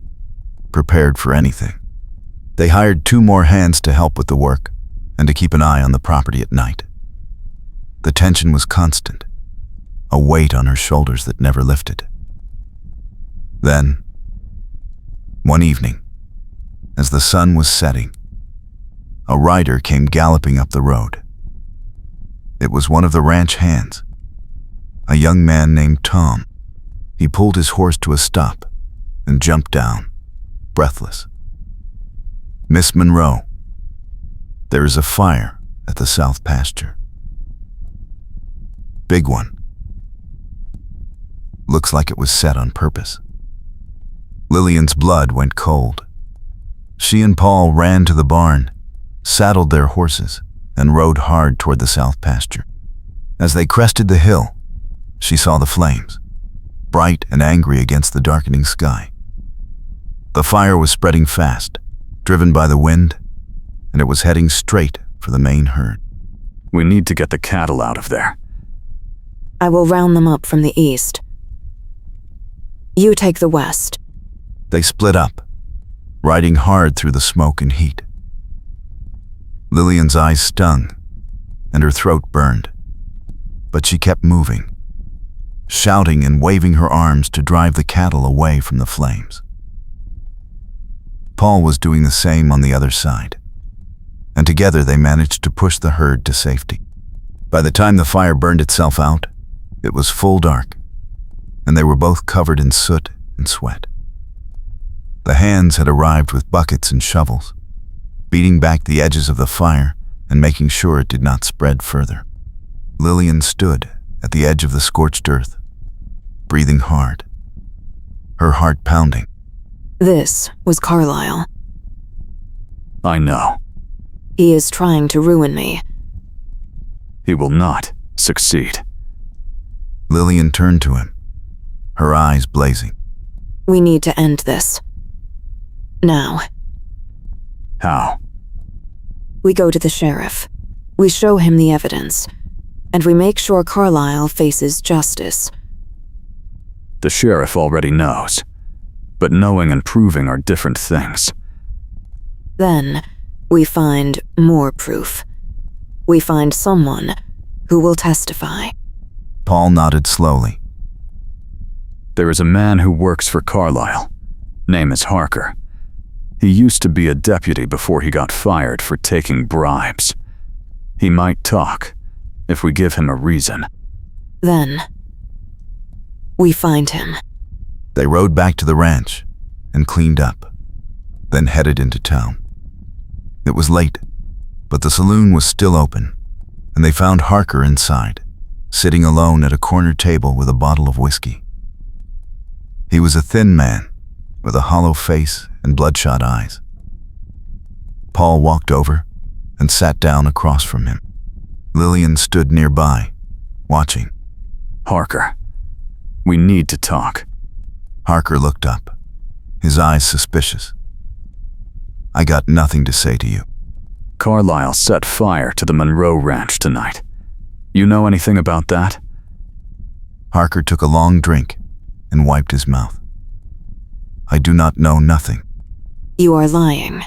prepared for anything. They hired 2 more hands to help with the work and to keep an eye on the property at night. The tension was constant, a weight on her shoulders that never lifted. Then, one evening, as the sun was setting, a rider came galloping up the road. It was one of the ranch hands, a young man named Tom. He pulled his horse to a stop and jumped down, breathless. "Miss Monroe, there is a fire at the south pasture. Big one. Looks like it was set on purpose." Lillian's blood went cold. She and Paul ran to the barn, saddled their horses, and rode hard toward the south pasture. As they crested the hill, she saw the flames, bright and angry against the darkening sky. The fire was spreading fast, driven by the wind and it was heading straight for the main herd. We need to get the cattle out of there. I will round them up from the east. You take the west. They split up, riding hard through the smoke and heat. Lillian's eyes stung, and her throat burned, but she kept moving, shouting and waving her arms to drive the cattle away from the flames. Paul was doing the same on the other side, and together they managed to push the herd to safety. By the time the fire burned itself out, it was full dark, and they were both covered in soot and sweat. The hands had arrived with buckets and shovels, beating back the edges of the fire and making sure it did not spread further. Lillian stood at the edge of the scorched earth, breathing hard, her heart pounding. This was Carlisle. I know. He is trying to ruin me. He will not succeed. Lillian turned to him, her eyes blazing. We need to end this. Now. How? We go to the sheriff. We show him the evidence, and we make sure Carlisle faces justice. The sheriff already knows, but knowing and proving are different things. Then, we find more proof. We find someone who will testify. Paul nodded slowly. There is a man who works for Carlisle. Name is Harker. He used to be a deputy before he got fired for taking bribes. He might talk, if we give him a reason. Then, we find him. They rode back to the ranch and cleaned up, then headed into town. It was late, but the saloon was still open, and they found Harker inside, sitting alone at a corner table with a bottle of whiskey. He was a thin man, with a hollow face and bloodshot eyes. Paul walked over and sat down across from him. Lillian stood nearby, watching. Harker, we need to talk. Harker looked up, his eyes suspicious. I got nothing to say to you. Carlisle set fire to the Monroe Ranch tonight. You know anything about that? Harker took a long drink and wiped his mouth. I do not know nothing. You are lying.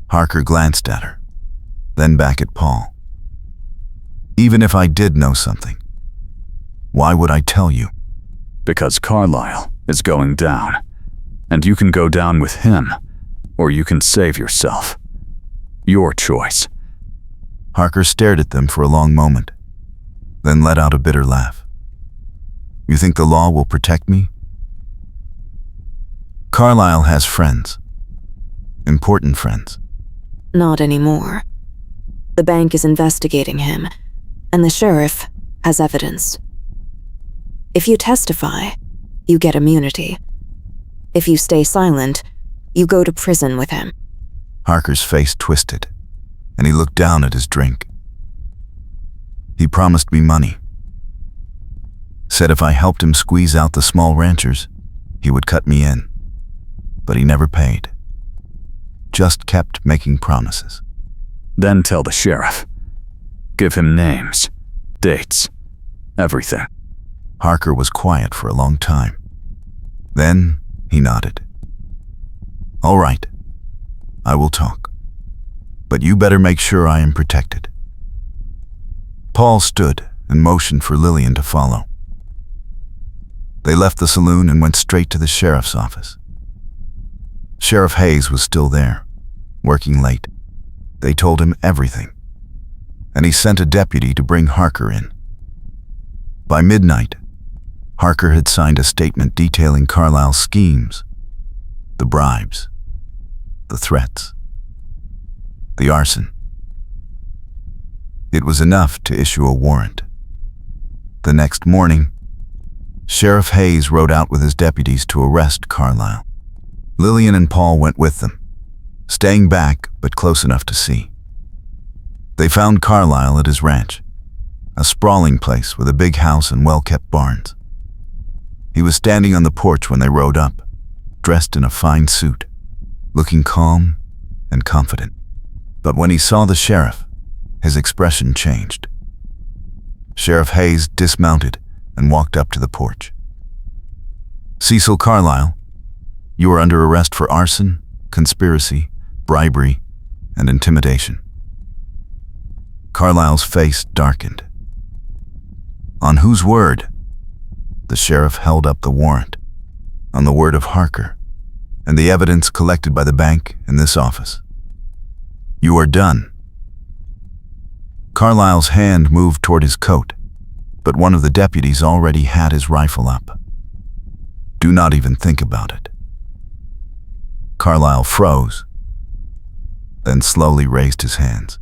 Harker glanced at her, then back at Paul. Even if I did know something, why would I tell you? Because Carlisle is going down, and you can go down with him, or you can save yourself. Your choice. Harker stared at them for a long moment, then let out a bitter laugh. You think the law will protect me? Carlisle has friends. Important friends. Not anymore. The bank is investigating him, and the sheriff has evidence. If you testify, you get immunity. If you stay silent, you go to prison with him. Harker's face twisted, and he looked down at his drink. He promised me money. Said if I helped him squeeze out the small ranchers, he would cut me in. But he never paid. Just kept making promises. Then tell the sheriff. Give him names, dates, everything. Harker was quiet for a long time. Then he nodded. All right, I will talk. But you better make sure I am protected. Paul stood and motioned for Lillian to follow. They left the saloon and went straight to the sheriff's office. Sheriff Hayes was still there, working late. They told him everything, and he sent a deputy to bring Harker in. By midnight, Harker had signed a statement detailing Carlisle's schemes, the bribes, the threats, the arson. It was enough to issue a warrant. The next morning, Sheriff Hayes rode out with his deputies to arrest Carlisle. Lillian and Paul went with them, staying back but close enough to see. They found Carlisle at his ranch, a sprawling place with a big house and well-kept barns. He was standing on the porch when they rode up, dressed in a fine suit, looking calm and confident. But when he saw the sheriff, his expression changed. Sheriff Hayes dismounted and walked up to the porch. "Cecil Carlyle, you are under arrest for arson, conspiracy, bribery, and intimidation." Carlyle's face darkened. "On whose word?" The sheriff held up the warrant. "On the word of Harker, and the evidence collected by the bank in this office. You are done." Carlyle's hand moved toward his coat, but one of the deputies already had his rifle up. "Do not even think about it." Carlyle froze, then slowly raised his hands.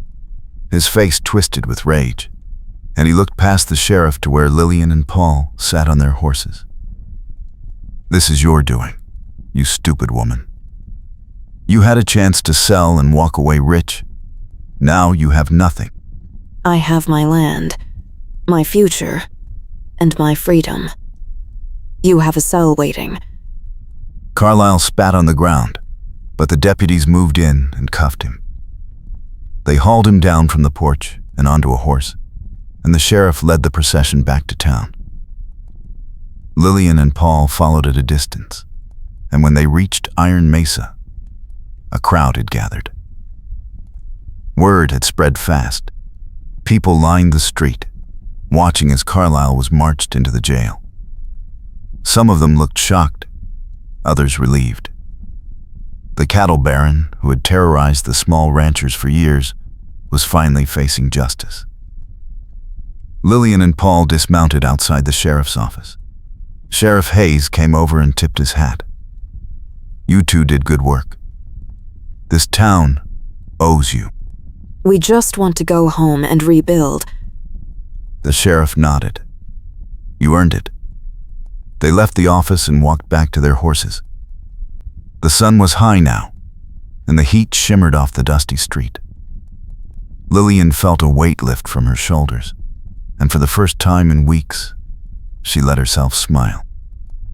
His face twisted with rage, and he looked past the sheriff to where Lillian and Paul sat on their horses. "This is your doing, you stupid woman. You had a chance to sell and walk away rich. Now you have nothing." I have my land, my future, and my freedom. You have a cell waiting. Carlyle spat on the ground, but the deputies moved in and cuffed him. They hauled him down from the porch and onto a horse, and the sheriff led the procession back to town. Lillian and Paul followed at a distance, and when they reached Iron Mesa, a crowd had gathered. Word had spread fast. People lined the street, watching as Carlyle was marched into the jail. Some of them looked shocked, others relieved. The cattle baron, who had terrorized the small ranchers for years, was finally facing justice. Lillian and Paul dismounted outside the sheriff's office. Sheriff Hayes came over and tipped his hat. "You two did good work. This town owes you." We just want to go home and rebuild. The sheriff nodded. "You earned it." They left the office and walked back to their horses. The sun was high now, and the heat shimmered off the dusty street. Lillian felt a weight lift from her shoulders, and for the first time in weeks, she let herself smile.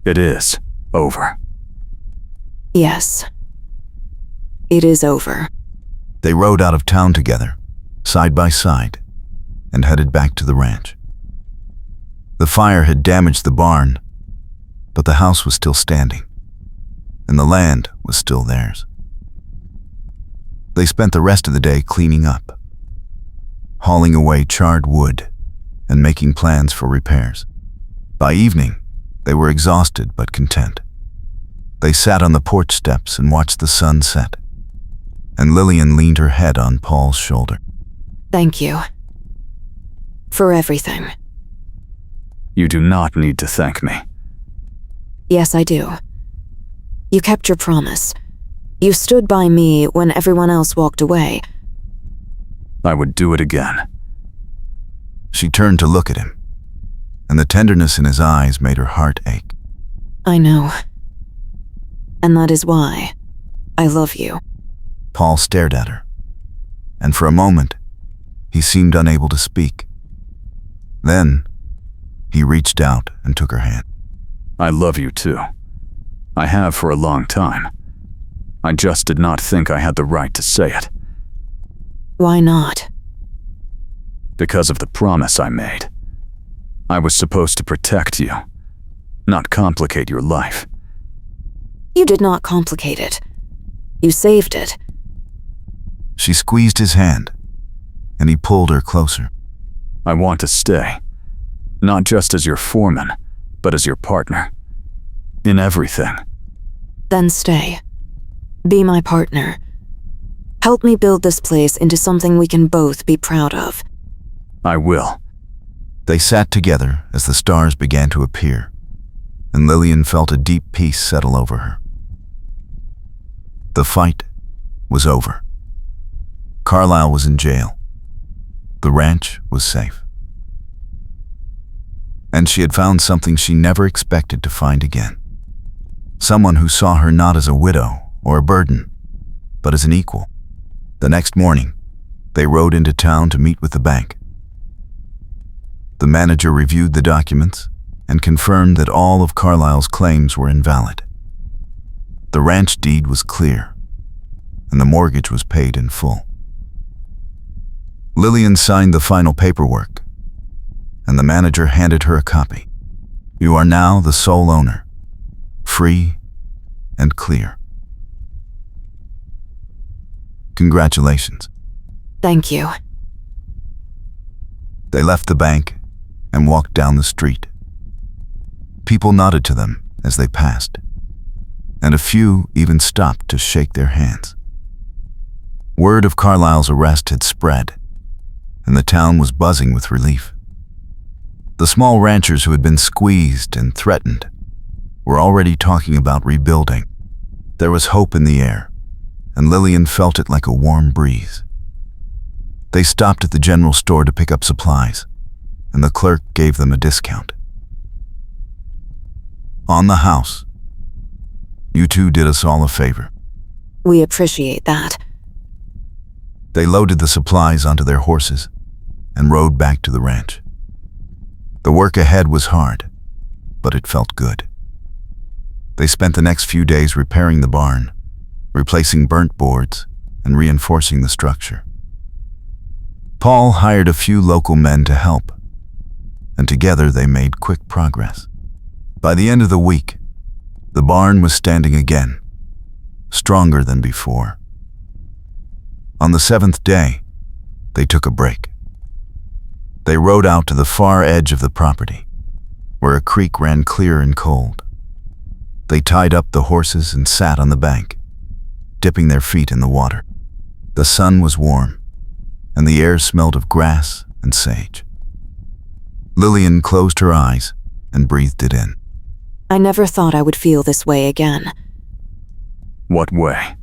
It is over. Yes. It is over. They rode out of town together, side by side, and headed back to the ranch. The fire had damaged the barn, but the house was still standing, and the land was still theirs. They spent the rest of the day cleaning up, hauling away charred wood, and making plans for repairs. By evening, they were exhausted but content. They sat on the porch steps and watched the sun set, and Lillian leaned her head on Paul's shoulder. Thank you. For everything. You do not need to thank me. Yes, I do. You kept your promise. You stood by me when everyone else walked away. I would do it again. She turned to look at him, and the tenderness in his eyes made her heart ache. I know. And that is why I love you. Paul stared at her, and for a moment, he seemed unable to speak. Then, he reached out and took her hand. I love you too. I have for a long time. I just did not think I had the right to say it. Why not? Because of the promise I made. I was supposed to protect you, not complicate your life. You did not complicate it. You saved it. She squeezed his hand, and he pulled her closer. I want to stay, not just as your foreman, but as your partner. In everything. Then stay. Be my partner. Help me build this place into something we can both be proud of. I will. They sat together as the stars began to appear, and Lillian felt a deep peace settle over her. The fight was over. Carlyle was in jail. The ranch was safe. And she had found something she never expected to find again. Someone who saw her not as a widow or a burden, but as an equal. The next morning, they rode into town to meet with the bank. The manager reviewed the documents and confirmed that all of Carlyle's claims were invalid. The ranch deed was clear, and the mortgage was paid in full. Lillian signed the final paperwork, and the manager handed her a copy. You are now the sole owner, free and clear. Congratulations. Thank you. They left the bank and walked down the street. People nodded to them as they passed, and a few even stopped to shake their hands. Word of Carlisle's arrest had spread, and the town was buzzing with relief. The small ranchers who had been squeezed and threatened were already talking about rebuilding. There was hope in the air, and Lillian felt it like a warm breeze. They stopped at the general store to pick up supplies, and the clerk gave them a discount. On the house, you two did us all a favor. We appreciate that. They loaded the supplies onto their horses and rode back to the ranch. The work ahead was hard, but it felt good. They spent the next few days repairing the barn, replacing burnt boards, and reinforcing the structure. Paul hired a few local men to help, and together they made quick progress. By the end of the week, the barn was standing again, stronger than before. On the 7th day, they took a break. They rode out to the far edge of the property, where a creek ran clear and cold. They tied up the horses and sat on the bank, dipping their feet in the water. The sun was warm, and the air smelled of grass and sage. Lillian closed her eyes and breathed it in. I never thought I would feel this way again. What way?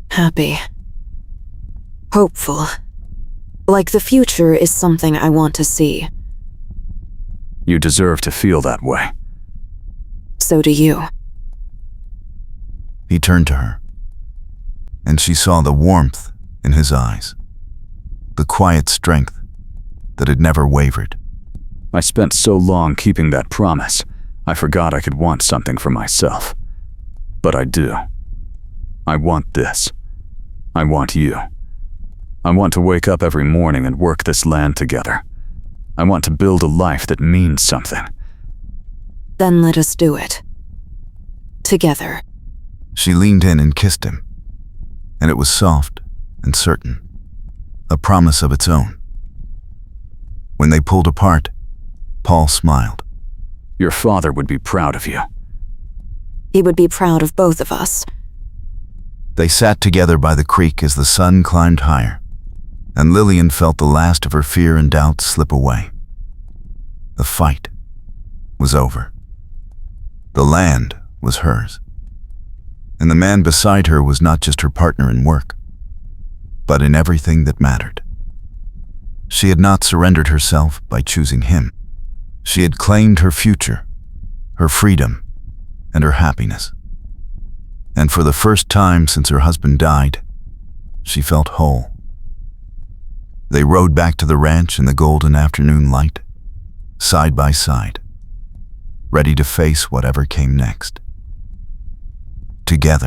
Happy. Hopeful. Like the future is something I want to see. You deserve to feel that way. So do you. He turned to her, and she saw the warmth in his eyes, the quiet strength that had never wavered. I spent so long keeping that promise, I forgot I could want something for myself. But I do. I want this. I want you. I want to wake up every morning and work this land together. I want to build a life that means something. Then let us do it. Together. She leaned in and kissed him, and it was soft and certain, a promise of its own. When they pulled apart, Paul smiled. Your father would be proud of you. He would be proud of both of us. They sat together by the creek as the sun climbed higher, and Lillian felt the last of her fear and doubt slip away. The fight was over. The land was hers. And the man beside her was not just her partner in work, but in everything that mattered. She had not surrendered herself by choosing him. She had claimed her future, her freedom, and her happiness. And for the first time since her husband died, she felt whole. They rode back to the ranch in the golden afternoon light, side by side, ready to face whatever came next. Together.